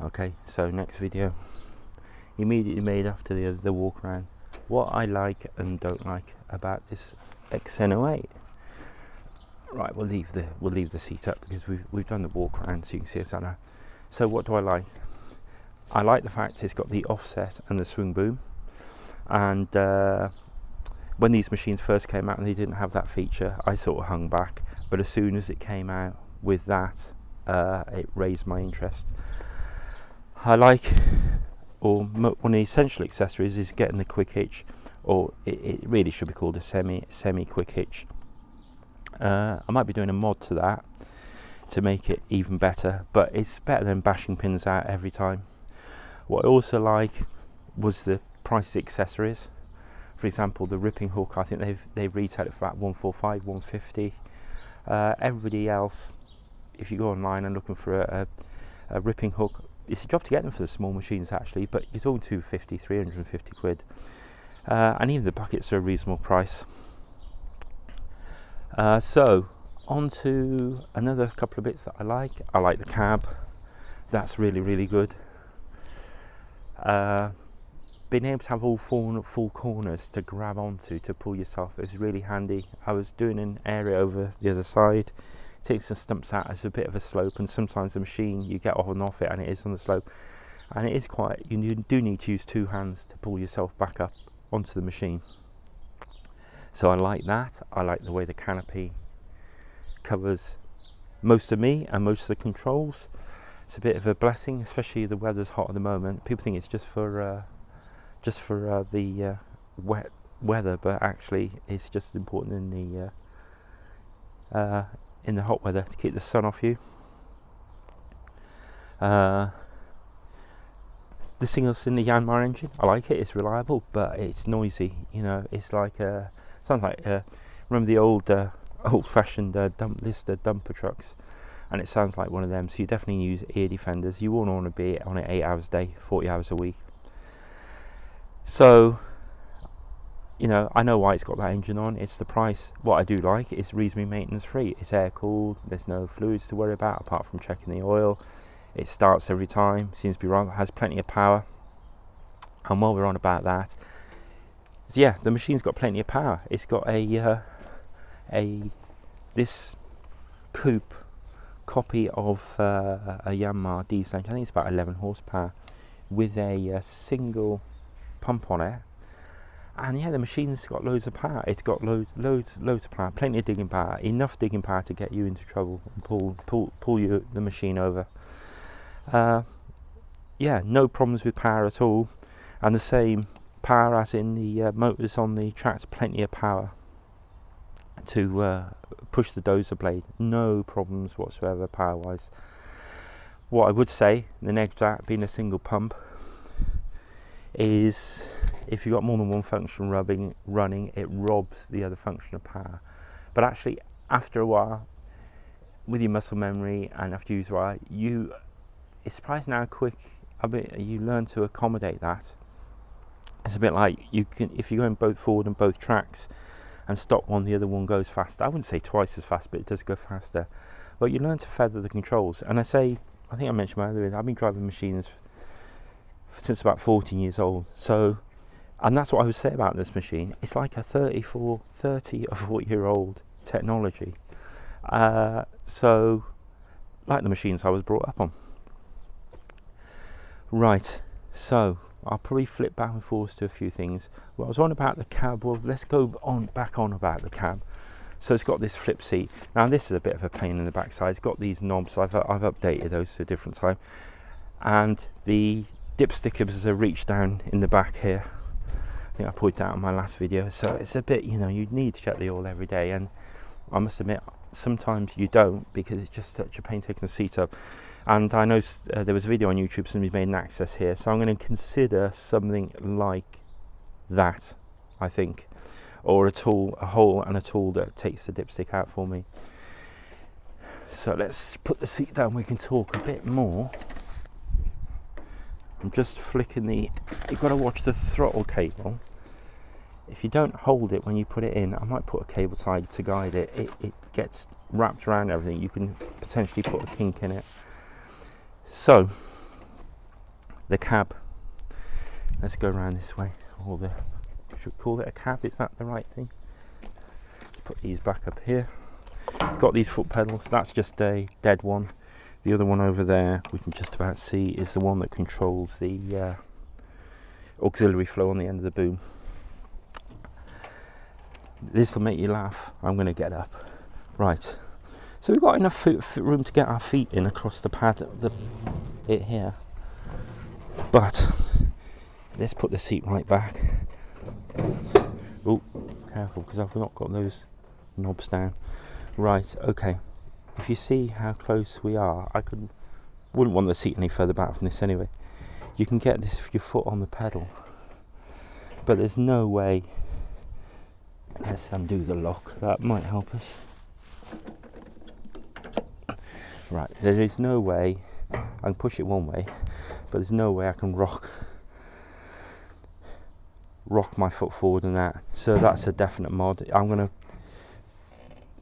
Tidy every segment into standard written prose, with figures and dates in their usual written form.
Okay, so next video, immediately made after the walk around, what I like and don't like about this XN08. Right, we'll leave the seat up because we've done the walk around, so you can see us on now. So what do I like? I like the fact it's got the offset and the swing boom, and when these machines first came out and they didn't have that feature, I sort of hung back, but as soon as it came out with that, it raised my interest. I like, or one of the essential accessories is getting the quick hitch, or it really should be called a semi quick hitch. I might be doing a mod to that to make it even better, but it's better than bashing pins out every time. What I also like was the price accessories. For example, the ripping hook, I think they've retailed it for about 145, 150. Everybody else, if you go online and looking for a ripping hook, it's a job to get them for the small machines actually, but you're talking 250, 350 quid. And even the buckets are a reasonable price. So on to another couple of bits that I like. I like the cab. That's really, really good. Being able to have all full corners to grab onto to pull yourself is really handy. I was doing an area over the other side, take some stumps out. It's a bit of a slope, and sometimes the machine, you get on and off it and it is on the slope, and it is quite, you do need to use two hands to pull yourself back up onto the machine. So I like that. I like the way the canopy covers most of me and most of the controls. It's a bit of a blessing, especially the weather's hot at the moment. People think it's just for the wet weather, but actually it's just important in the hot weather to keep the sun off you. The single cylinder Yanmar engine, I like it. It's reliable, but it's noisy. You know, it's like sounds like remember the old-fashioned dumper trucks, and it sounds like one of them. So you definitely use ear defenders. You won't want to be on it 8 hours a day, 40 hours a week. So, you know, I know why it's got that engine on. It's the price. What I do like, it's reasonably maintenance free. It's air cooled. There's no fluids to worry about apart from checking the oil. It starts every time. Seems to be right. Has plenty of power. And while we're on about that, yeah, the machine's got plenty of power. It's got this coupe copy of a Yanmar diesel engine. I think it's about 11 horsepower with a single pump on it, and yeah, the machine's got loads of power. It's got loads of power, plenty of digging power, enough digging power to get you into trouble and pull the machine over. Yeah, no problems with power at all, and the same power as in the motors on the tracks. Plenty of power to push the dozer blade. No problems whatsoever power wise. What I would say, the next to that being a single pump, is if you've got more than one function running, it robs the other function of power. But actually, after a while, with your muscle memory and after you use right, it's surprising how quick you learn to accommodate that. It's a bit like if you're going both forward and both tracks and stop one, the other one goes faster. I wouldn't say twice as fast, but it does go faster. But you learn to feather the controls. And I think I mentioned earlier, I've been driving machines since about 14 years old. So, and that's what I would say about this machine. It's like a 30 or 40-year-old technology. So, like the machines I was brought up on. Right, so I'll probably flip back and forth to a few things. Well, I was on about the cab. Well, let's go back on about the cab. So it's got this flip seat. Now this is a bit of a pain in the backside. It's got these knobs. I've updated those to a different time. And the dipstick are reach down in the back here. I think I pointed out in my last video. So it's a bit, you need to check the oil every day. And I must admit, sometimes you don't, because it's just such a pain taking the seat up. And I know there was a video on YouTube, somebody's made an access here. So I'm going to consider something like that, I think. Or a hole and a tool that takes the dipstick out for me. So let's put the seat down, we can talk a bit more. I'm just flicking you've got to watch the throttle cable. If you don't hold it when you put it in, I might put a cable tie to guide it. It gets wrapped around everything. You can potentially put a kink in it. So the cab. Let's go around this way. Or the, should we call it a cab? Is that the right thing? Let's put these back up here. Got these foot pedals. That's just a dead one. The other one over there, we can just about see, is the one that controls the auxiliary flow on the end of the boom. This will make you laugh. I'm going to get up. Right. So we've got enough room to get our feet in across the pad, it here. But let's put the seat right back. Oh, careful, because I've not got those knobs down. Right, okay. If you see how close we are, wouldn't want the seat any further back from this anyway. You can get this with your foot on the pedal, but there's no way. Let's undo the lock. That might help us. Right, there is no way. I can push it one way, but there's no way I can rock my foot forward in that. So that's a definite mod. I'm gonna,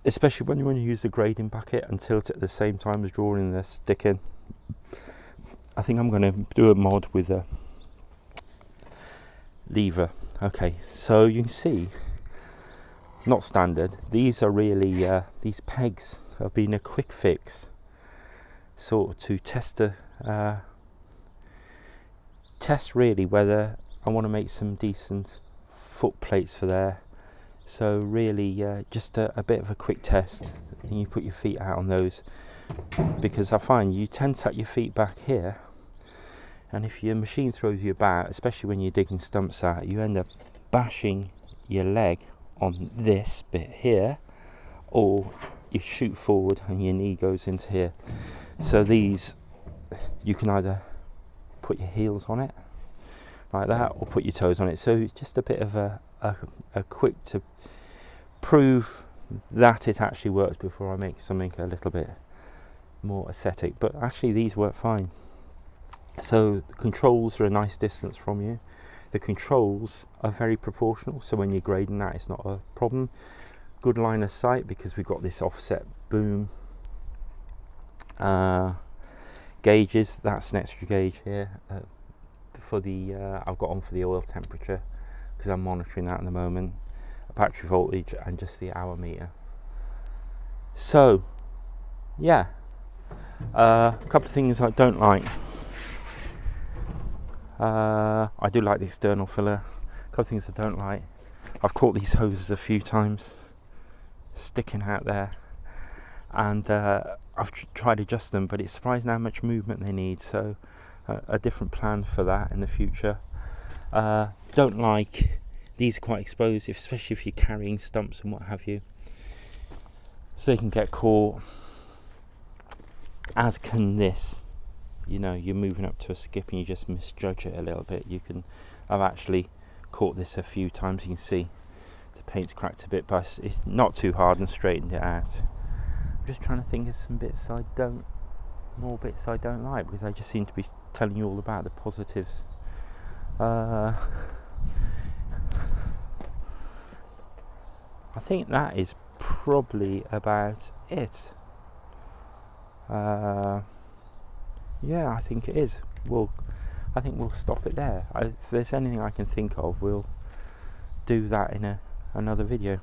especially when you use the grading bucket and tilt it at the same time as drawing the stick in. I think I'm going to do a mod with a lever. Okay, so you can see, not standard. These are really these pegs have been a quick fix, sort of to test really whether I want to make some decent foot plates for there. So really just a bit of a quick test, and you put your feet out on those, because I find you tend to tuck your feet back here, and if your machine throws you about, especially when you're digging stumps out, you end up bashing your leg on this bit here, or you shoot forward and your knee goes into here. So these, you can either put your heels on it like that, or put your toes on it. So it's just a bit of a quick to prove that it actually works before I make something a little bit more aesthetic. But actually these work fine. So the controls are a nice distance from you. The controls are very proportional, so when you're grading that, it's not a problem. Good line of sight, because we've got this offset boom gauges. That's an extra gauge here for the I've got on for the oil temperature, because I'm monitoring that at the moment, a battery voltage, and just the hour meter. So yeah, a couple of things I don't like. I do like the external filler. A couple of things I don't like. I've caught these hoses a few times sticking out there, and I've tried to adjust them, but it's surprising how much movement they need. So a different plan for that in the future. Don't like, these are quite explosive, especially if you're carrying stumps and what have you, so they can get caught, as can this. You know, you're moving up to a skip and you just misjudge it a little bit. I've actually caught this a few times. You can see the paint's cracked a bit, but it's not too hard, and straightened it out. I'm just trying to think of some bits more bits I don't like, because I just seem to be telling you all about the positives. I think that is probably about it. Yeah, I think it is. I think we'll stop it there. If there's anything I can think of, we'll do that in another video.